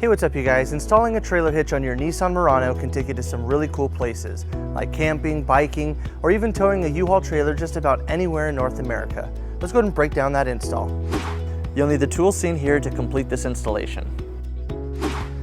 Hey, what's up you guys? Installing a trailer hitch on your Nissan Murano can take you to some really cool places, like camping, biking, or even towing a U-Haul trailer just about anywhere in North America. Let's go ahead and break down that install. You'll need the tools seen here to complete this installation.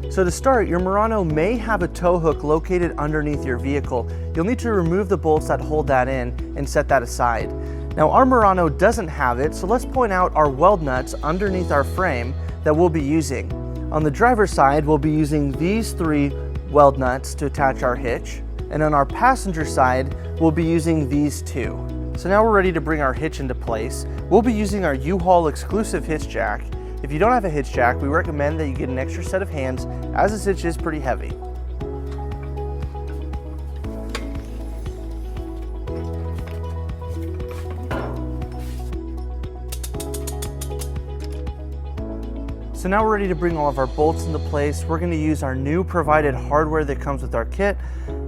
So to start, your Murano may have a tow hook located underneath your vehicle. You'll need to remove the bolts that hold that in and set that aside. Now our Murano doesn't have it, so let's point out our weld nuts underneath our frame that we'll be using. On the driver's side, we'll be using these 3 weld nuts to attach our hitch, and on our passenger side, we'll be using these 2. So now we're ready to bring our hitch into place. We'll be using our U-Haul exclusive hitch jack. If you don't have a hitch jack, we recommend that you get an extra set of hands, as this hitch is pretty heavy. So now we're ready to bring all of our bolts into place. We're going to use our new provided hardware that comes with our kit.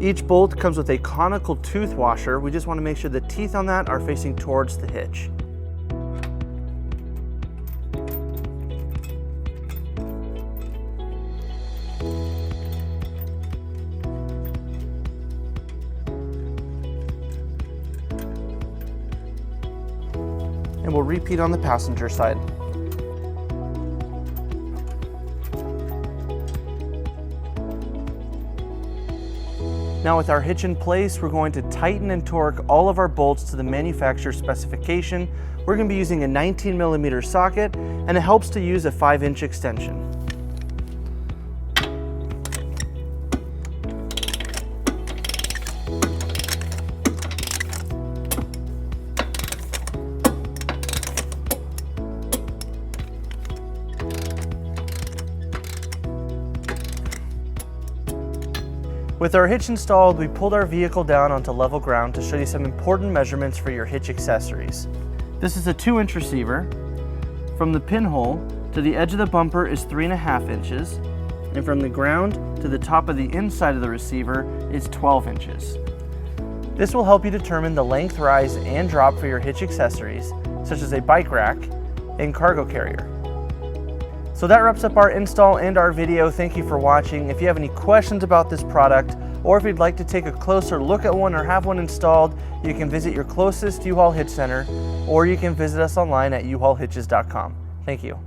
Each bolt comes with a conical tooth washer. We just want to make sure the teeth on that are facing towards the hitch. And we'll repeat on the passenger side. Now with our hitch in place, we're going to tighten and torque all of our bolts to the manufacturer specification. We're going to be using a 19mm socket, and it helps to use a 5-inch extension. With our hitch installed, we pulled our vehicle down onto level ground to show you some important measurements for your hitch accessories. This is a 2-inch receiver. From the pinhole to the edge of the bumper is 3.5 inches, and from the ground to the top of the inside of the receiver is 12 inches. This will help you determine the length, rise, and drop for your hitch accessories, such as a bike rack and cargo carrier. So that wraps up our install and our video. Thank you for watching. If you have any questions about this product, or if you'd like to take a closer look at one or have one installed, you can visit your closest U-Haul Hitch Center, or you can visit us online at uhaulhitches.com. Thank you.